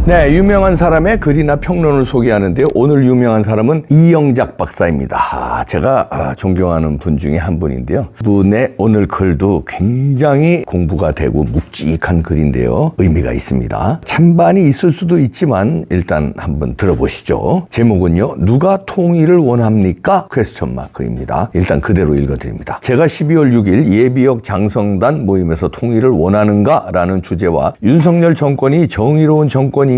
네, 유명한 사람의 글이나 평론을 소개하는데요. 오늘 유명한 사람은 이영작 박사입니다. 제가 존경하는 분 중에 한 분인데요. 그분의 오늘 글도 굉장히 공부가 되고 묵직한 글인데요. 의미가 있습니다. 찬반이 있을 수도 있지만 일단 한번 들어보시죠. 제목은요. 누가 통일을 원합니까? 퀘스천 마크입니다. 일단 그대로 읽어드립니다. 제가 12월 6일 예비역 장성단 모임에서 통일을 원하는가? 라는 주제와 윤석열 정권이 정의로운 정권인가에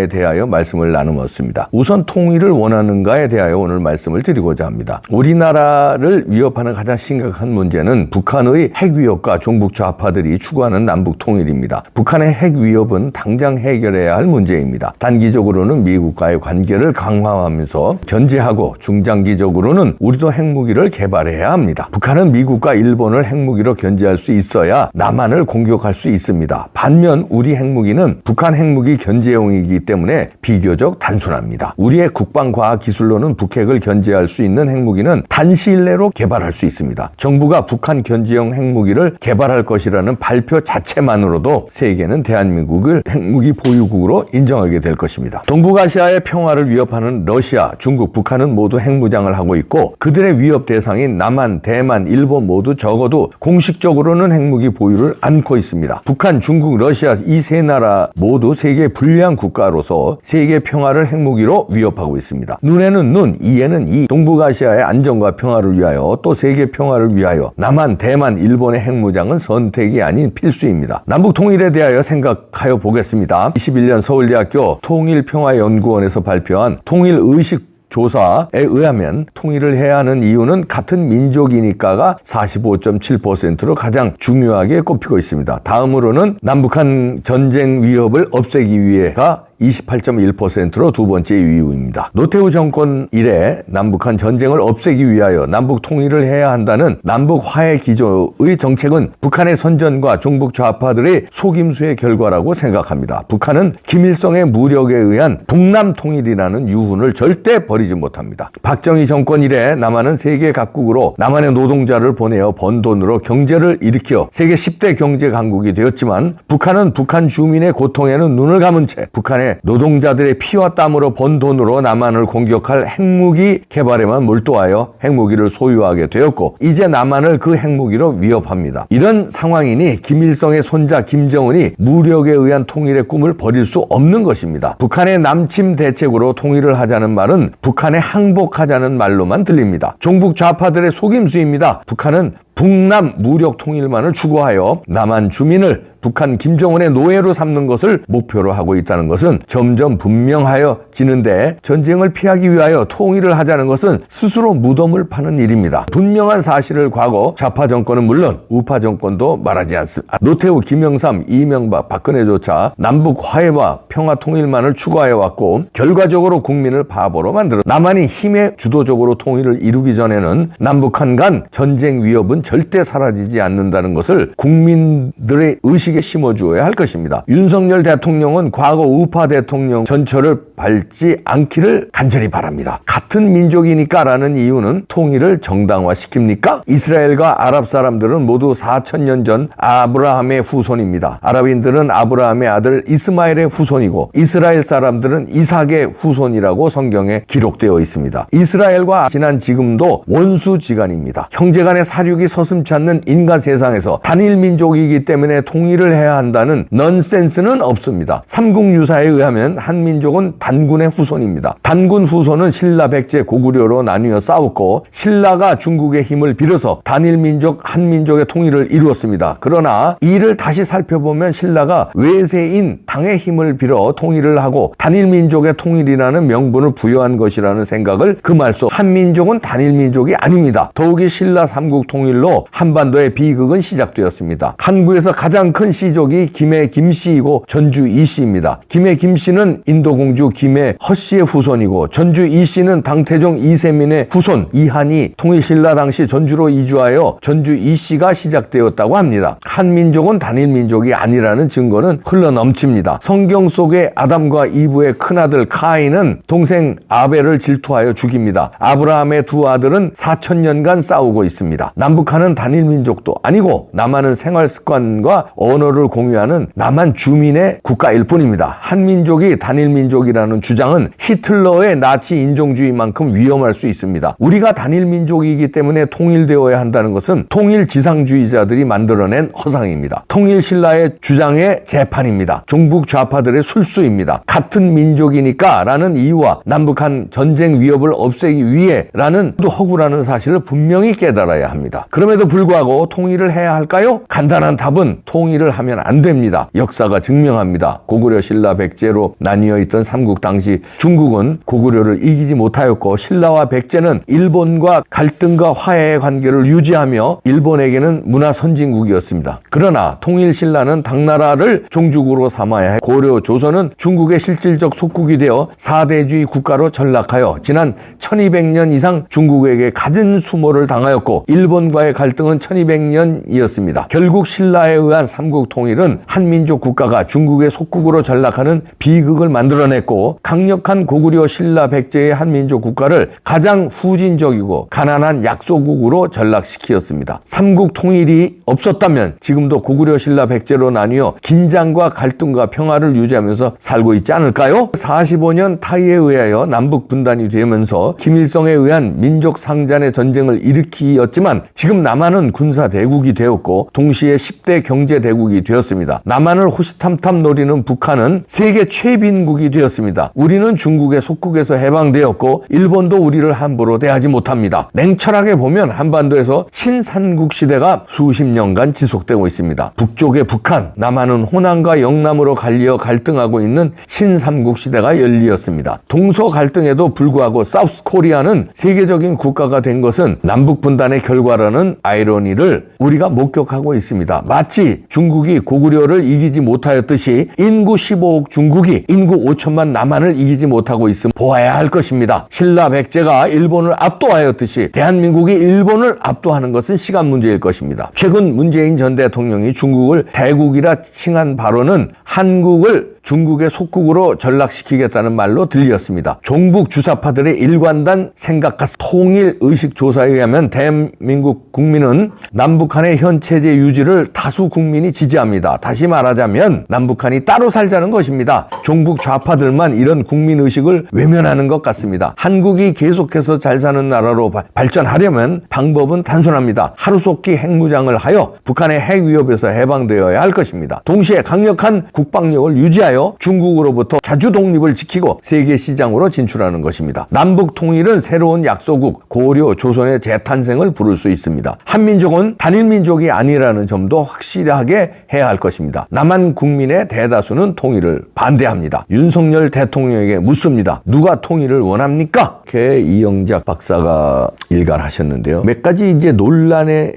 대하여 말씀을 나누었습니다. 우선 통일을 원하는가에 대하여 오늘 말씀을 드리고자 합니다. 우리나라를 위협하는 가장 심각한 문제는 북한의 핵 위협과 종북 좌파들이 추구하는 남북 통일입니다. 북한의 핵 위협은 당장 해결해야 할 문제입니다. 단기적으로는 미국과의 관계를 강화하면서 견제하고 중장기적으로는 우리도 핵무기를 개발해야 합니다. 북한은 미국과 일본을 핵무기로 견제할 수 있어야 남한을 공격할 수 있습니다. 반면 우리 핵무기는 북한 핵무기 견제용이기 때문에 비교적 단순합니다. 우리의 국방과학기술로는 북핵을 견제할 수 있는 핵무기는 단시일 내로 개발할 수 있습니다. 정부가 북한 견제용 핵무기를 개발할 것이라는 발표 자체만으로도 세계는 대한민국을 핵무기 보유국으로 인정하게 될 것입니다. 동북아시아의 평화를 위협하는 러시아, 중국, 북한은 모두 핵무장을 하고 있고 그들의 위협 대상인 남한, 대만, 일본 모두 적어도 공식적으로는 핵무기 보유를 않고 있습니다. 북한, 중국, 러시아 이 세 나라 모두 세계 불량 국가로서 세계 평화를 핵무기로 위협하고 있습니다. 눈에는 눈, 이에는 이. 동북아시아의 안정과 평화를 위하여 또 세계 평화를 위하여 남한, 대만, 일본의 핵무장은 선택이 아닌 필수입니다. 남북 통일에 대하여 생각하여 보겠습니다. 21년 서울대학교 통일평화연구원에서 발표한 통일의식 조사에 의하면 통일을 해야 하는 이유는 같은 민족이니까가 45.7%로 가장 중요하게 꼽히고 있습니다. 다음으로는 남북한 전쟁 위협을 없애기 위해가 28.1%로 두 번째 이유입니다. 노태우 정권 이래 남북한 전쟁을 없애기 위하여 남북 통일을 해야 한다는 남북 화해 기조의 정책은 북한의 선전과 종북 좌파들의 속임수의 결과라고 생각합니다. 북한은 김일성의 무력에 의한 북남 통일이라는 유훈을 절대 버리지 못합니다. 박정희 정권 이래 남한은 세계 각국으로 남한의 노동자를 보내어 번 돈으로 경제를 일으켜 세계 10대 경제 강국이 되었지만 북한은 북한 주민의 고통에는 눈을 감은 채 북한의 노동자들의 피와 땀으로 번 돈으로 남한을 공격할 핵무기 개발에만 몰두하여 핵무기를 소유하게 되었고 이제 남한을 그 핵무기로 위협합니다. 이런 상황이니 김일성의 손자 김정은이 무력에 의한 통일의 꿈을 버릴 수 없는 것입니다. 북한의 남침 대책으로 통일을 하자는 말은 북한에 항복하자는 말로만 들립니다. 종북 좌파들의 속임수입니다. 북한은 북남 무력 통일만을 추구하여 남한 주민을 북한 김정은의 노예로 삼는 것을 목표로 하고 있다는 것은 점점 분명하여지는데 전쟁을 피하기 위하여 통일을 하자는 것은 스스로 무덤을 파는 일입니다. 분명한 사실을 과거 좌파 정권은 물론 우파 정권도 말하지 않습니다. 노태우, 김영삼, 이명박, 박근혜조차 남북 화해와 평화 통일만을 추구하여 왔고 결과적으로 국민을 바보로 만들어 남한이 힘에 주도적으로 통일을 이루기 전에는 남북한 간 전쟁 위협은 절대 사라지지 않는다는 것을 국민들의 의식에 심어주어야 할 것입니다. 윤석열 대통령은 과거 우파 대통령 전철을 밟지 않기를 간절히 바랍니다. 같은 민족이니까 라는 이유는 통일을 정당화시킵니까? 이스라엘과 아랍 사람들은 모두 4,000년 전 아브라함의 후손입니다. 아랍인들은 아브라함의 아들 이스마엘의 후손이고 이스라엘 사람들은 이삭의 후손이라고 성경에 기록되어 있습니다. 이스라엘과 지난 지금도 원수지간입니다. 형제간의 사륙이 서슴지 않는 인간 세상에서 단일 민족이기 때문에 통일을 해야 한다는 넌센스는 없습니다. 삼국유사에 의하면 한민족은 단군의 후손입니다. 단군 후손은 신라, 백제, 고구려로 나뉘어 싸웠고 신라가 중국의 힘을 빌어서 단일민족, 한민족의 통일을 이루었습니다. 그러나 이를 다시 살펴보면 신라가 외세인 당의 힘을 빌어 통일을 하고 단일민족의 통일이라는 명분을 부여한 것이라는 생각을 금할 수 한민족은 단일민족이 아닙니다. 더욱이 신라 삼국 통일로 한반도의 비극은 시작되었습니다. 한국에서 가장 큰 시족이 김해 김씨이고 전주 이씨입니다. 김해 김씨는 인도공주 김해 허씨의 후손이고 전주 이씨는 당태종 이세민의 후손 이한이 통일신라 당시 전주로 이주하여 전주 이씨가 시작되었다고 합니다. 한민족은 단일민족이 아니라는 증거는 흘러넘칩니다. 성경 속의 아담과 이브의 큰아들 카인은 동생 아벨을 질투하여 죽입니다. 아브라함의 두 아들은 4,000년간 싸우고 있습니다. 남북 남북한은 단일 민족도 아니고 남한은 생활 습관과 언어를 공유하는 남한 주민의 국가일 뿐입니다. 한민족이 단일 민족이라는 주장은 히틀러의 나치 인종주의만큼 위험할 수 있습니다. 우리가 단일 민족이기 때문에 통일되어야 한다는 것은 통일 지상주의자들이 만들어낸 허상입니다. 통일 신라의 주장의 재판입니다. 종북 좌파들의 술수입니다. 같은 민족이니까 라는 이유와 남북한 전쟁 위협을 없애기 위해 라는 허구라는 사실을 분명히 깨달아야 합니다. 그럼에도 불구하고 통일을 해야 할까요? 간단한 답은 통일을 하면 안 됩니다. 역사가 증명합니다. 고구려 신라 백제로 나뉘어 있던 삼국 당시 중국은 고구려를 이기지 못하였고 신라와 백제는 일본과 갈등과 화해의 관계를 유지하며 일본에게는 문화 선진국이었습니다. 그러나 통일 신라는 당나라를 종주국으로 삼아야 해 고려 조선은 중국의 실질적 속국이 되어 사대주의 국가로 전락하여 지난 1200년 이상 중국에게 갖은 수모를 당하였고 일본과의 갈등은 1200년이었습니다. 결국 신라에 의한 삼국 통일은 한민족 국가가 중국의 속국으로 전락하는 비극을 만들어냈고 강력한 고구려 신라 백제의 한민족 국가를 가장 후진적이고 가난한 약소국으로 전락시키었습니다. 삼국 통일이 없었다면 지금도 고구려 신라 백제로 나뉘어 긴장과 갈등과 평화를 유지하면서 살고 있지 않을까요? 45년 타이에 의하여 남북 분단이 되면서 김일성에 의한 민족 상잔의 전쟁을 일으키었지만 지금 남한은 군사 대국이 되었고 동시에 10대 경제 대국이 되었습니다. 남한을 호시탐탐 노리는 북한은 세계 최빈국이 되었습니다. 우리는 중국의 속국에서 해방되었고 일본도 우리를 함부로 대하지 못합니다. 냉철하게 보면 한반도에서 신삼국 시대가 수십 년간 지속되고 있습니다. 북쪽의 북한, 남한은 호남과 영남으로 갈리어 갈등하고 있는 신삼국 시대가 열리었습니다. 동서 갈등에도 불구하고 사우스 코리아는 세계적인 국가가 된 것은 남북 분단의 결과라는 아이러니를 우리가 목격하고 있습니다. 마치 중국이 고구려를 이기지 못하였듯이 인구 15억 중국이 인구 5천만 남한을 이기지 못하고 있음 보아야 할 것입니다. 신라 백제가 일본을 압도하였듯이 대한민국이 일본을 압도하는 것은 시간 문제일 것입니다. 최근 문재인 전 대통령이 중국을 대국이라 칭한 발언은 한국을 중국의 속국으로 전락시키겠다는 말로 들렸습니다. 종북 주사파들의 일관단 생각과 통일 의식 조사에 의하면 대한민국 국민은 남북한의 현 체제 유지를 다수 국민이 지지합니다. 다시 말하자면 남북한이 따로 살자는 것입니다. 종북 좌파들만 이런 국민 의식을 외면하는 것 같습니다. 한국이 계속해서 잘 사는 나라로 발전하려면 방법은 단순합니다. 하루속히 핵무장을 하여 북한의 핵 위협에서 해방되어야 할 것입니다. 동시에 강력한 국방력을 유지하여 중국으로부터 자주 독립을 지키고 세계 시장으로 진출하는 것입니다. 남북 통일은 새로운 약소국 고려 조선의 재탄생을 부를 수 있습니다. 한민족은 단일 민족이 아니라는 점도 확실하게 해야 할 것입니다. 남한 국민의 대다수는 통일을 반대합니다. 윤석열 대통령에게 묻습니다. 누가 통일을 원합니까? 이렇게 이영작 박사가 일갈하셨는데요. 몇 가지 이제 논란에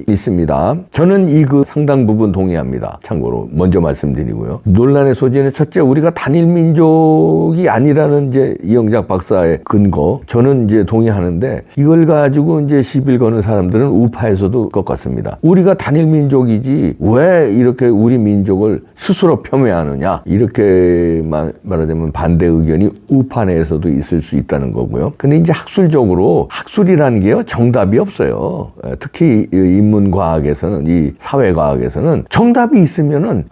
있습니다. 저는 이 상당 부분 동의합니다. 참고로 먼저 말씀드리고요. 논란의 소지는 첫째, 우리가 단일 민족이 아니라는 이제 이영작 박사의 근거, 저는 이제 동의하는데 이걸 가지고 이제 시비를 거는 사람들은 우파에서도 것 같습니다. 우리가 단일 민족이지 왜 이렇게 우리 민족을 스스로 폄훼하느냐, 이렇게 말하자면 반대 의견이 우파 내에서도 있을 수 있다는 거고요. 근데 이제 학술적으로 학술이라는 게요, 정답이 없어요. 특히 인문과학에서는, 이 사회과학에서는 정답이 있으면은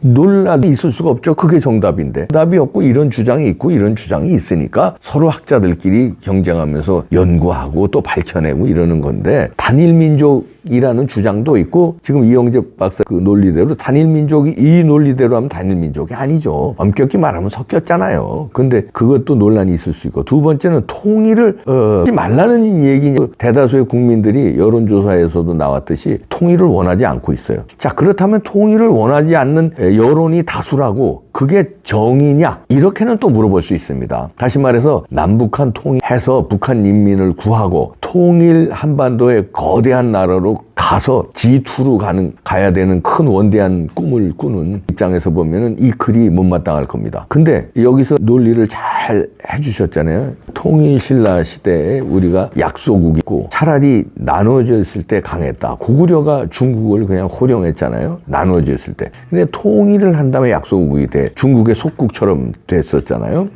논란이 있을 수가 없죠. 그게 정답인데 정답이 없고 이런 주장이 있고 이런 주장이 있으니까 서로 학자들끼리 경쟁하면서 연구하고 또 발전하고 이러는 건데, 단일 민족이라는 주장도 있고 지금 이영재 박사 그 논리대로 단일 민족이, 이 논리대로 하면 단일 민족이 아니죠. 엄격히 말하면 섞였잖아요. 근데 그것도 논란이 있을 수 있고, 두 번째는 통일을 하지 말라는 얘기. 대다수의 국민들이 여론조사에서도 나왔듯이 통일을 원하지 않고 있어요. 자, 그렇다면 통일을 원하지 않는 여론이 다수라고 그게 정의냐? 이렇게는 또 물어볼 수 있습니다. 다시 말해서 남북한 통일해서 북한 인민을 구하고 통일 한반도의 거대한 나라로 가서 G2로 가야 되는 큰 원대한 꿈을 꾸는 입장에서 보면은 이 글이 못마땅할 겁니다. 근데 여기서 논리를 잘 해주셨잖아요. 통일신라 시대에 우리가 약소국이고 차라리 나눠져 있을 때 강했다. 고구려가 중국을 그냥 호령했잖아요. 나눠져 있을 때. 근데 통일을 한 다음에 약소국이 돼 중국의 속국처럼 됐었잖아요.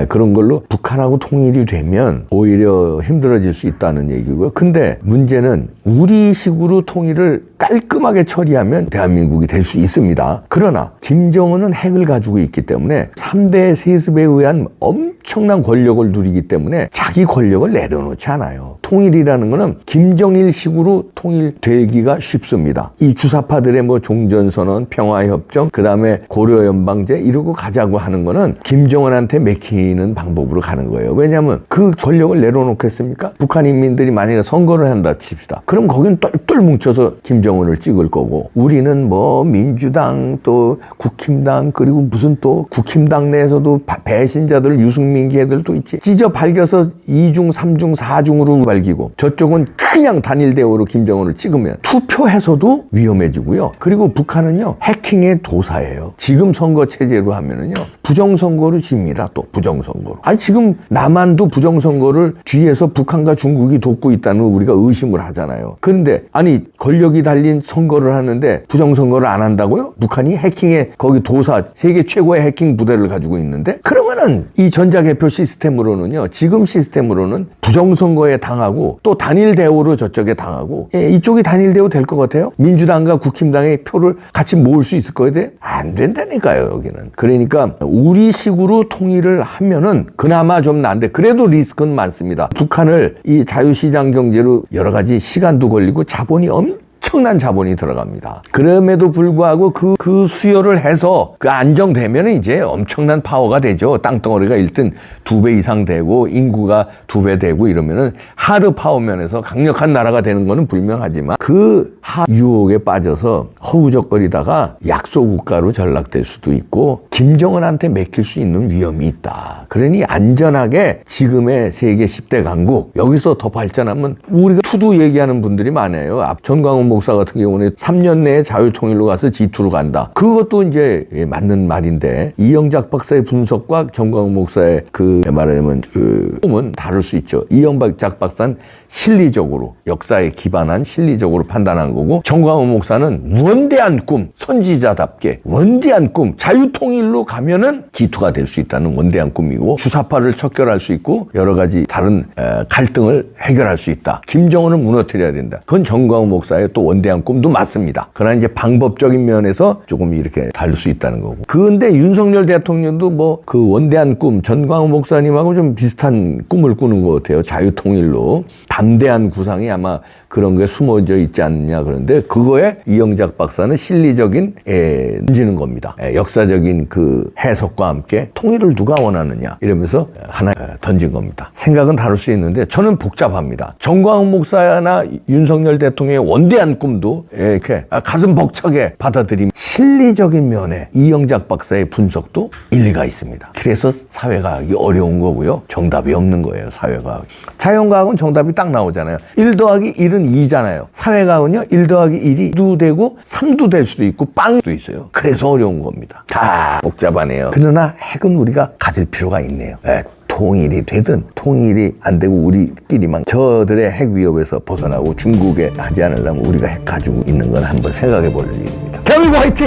그런 걸로 북한하고 통일이 되면 오히려 힘들어질 수 있다는 얘기고요. 근데 문제는 우리 식으로 식으로 통일을 깔끔하게 처리하면 대한민국이 될 수 있습니다. 그러나 김정은은 핵을 가지고 있기 때문에 3대 세습에 의한 엄청난 권력을 누리기 때문에 자기 권력을 내려놓지 않아요. 통일이라는 거는 김정일식으로 통일되기가 쉽습니다. 이 주사파들의 뭐 종전선언, 평화협정, 그 다음에 고려연방제 이러고 가자고 하는 거는 김정은한테 맥히는 방법으로 가는 거예요. 왜냐하면 그 권력을 내려놓겠습니까? 북한 인민들이 만약에 선거를 한다 칩시다. 그럼 거긴 똘똘 뭉쳐서 김정은을 찍을 거고, 우리는 뭐 민주당 또 국힘당 그리고 무슨 또 국힘당 내에서도 배신자들 유승민기 애들도 있지. 찢어 밝혀서 2중, 3중, 4중으로 밝히고, 저쪽은 그냥 단일 대우로 김정은을 찍으면 투표해서도 위험해지고요. 그리고 북한은요 해킹의 도사예요. 지금 선거 체제로 하면은요 부정선거로 집니다. 또 부정선거로. 아니 지금 남한도 부정선거를 뒤에서 북한과 중국이 돕고 있다는 걸 우리가 의심을 하잖아요. 그런데 아니 권력이 달린 선거를 하는데 부정선거를 안 한다고요? 북한이 해킹의 거기 도사, 세계 최고의 해킹 부대를 가지고 있는데, 그러면은 이 전자개표 시스템으로는요, 지금 시스템으로는 부정선거에 당하고 또 단일 대우로 저쪽에 당하고, 이쪽이 단일 대우 될 것 같아요? 민주당과 국힘당의 표를 같이 모을 수 있을 거에 대해 안 된다니까요, 여기는. 그러니까 우리식으로 통일을 하면은 그나마 좀 나은데, 그래도 리스크는 많습니다. 북한을 이 자유시장 경제로 여러 가지 시간도 걸리고 자본이 엄청난 자본이 들어갑니다. 그럼에도 불구하고 그 수요를 해서 그 안정되면 이제 엄청난 파워가 되죠. 땅덩어리가 일단 2배 이상 되고 인구가 2배 되고 이러면은 하드 파워 면에서 강력한 나라가 되는 거는 분명하지만, 그 유혹에 빠져서 허우적거리다가 약소 국가로 전락될 수도 있고 김정은한테 맥힐 수 있는 위험이 있다. 그러니 안전하게 지금의 세계 10대 강국, 여기서 더 발전하면 우리가 투두 얘기하는 분들이 많아요. 전광훈 목사 같은 경우는 3년 내에 자유통일로 가서 G2로 간다. 그것도 이제 맞는 말인데, 이영작 박사의 분석과 전광훈 목사의 그 말하자면 그 꿈은 다를 수 있죠. 이영작 박사는 실리적으로, 역사에 기반한 실리적으로 판단한 거고, 전광훈 목사는 원대한 꿈, 선지자답게 원대한 꿈, 자유통일로 가면은 G2가 될 수 있다는 원대한 꿈이고, 주사파를 척결할 수 있고 여러 가지 다른 갈등을 해결할 수 있다. 김정은을 무너뜨려야 된다. 그건 전광훈 목사의 또 원대한 꿈도 맞습니다. 그러나 이제 방법적인 면에서 조금 이렇게 다를 수 있다는 거고. 그런데 윤석열 대통령도 뭐 그 원대한 꿈, 전광훈 목사님하고 좀 비슷한 꿈을 꾸는 것 같아요. 자유통일로. 담대한 구상이 아마 그런 게 숨어져 있지 않느냐. 그런데 그거에 이영작 박사는 실리적인 던지는 겁니다. 역사적인 그 해석과 함께 통일을 누가 원하느냐 이러면서 하나 던진 겁니다. 생각은 다를 수 있는데 저는 복잡합니다. 전광훈 목사나 윤석열 대통령의 원대한 꿈도 이렇게 가슴 벅차게 받아들이면 실리적인 면에 이영작 박사의 분석도 일리가 있습니다. 그래서 사회과학이 어려운 거고요. 정답이 없는 거예요. 사회과학. 자연과학은 정답이 딱 나오잖아요. 1 더하기 1은 2잖아요. 사회과학은요 1 더하기 1이 2도 되고 3도 될 수도 있고 빵도 있어요. 그래서 어려운 겁니다. 다 복잡하네요. 그러나 핵은 우리가 가질 필요가 있네요. 통일이 되든 통일이 안 되고 우리끼리만 저들의 핵 위협에서 벗어나고 중국에 하지 않으려면 우리가 핵 가지고 있는 건 한번 생각해 볼 일입니다. 대한민국 화이팅!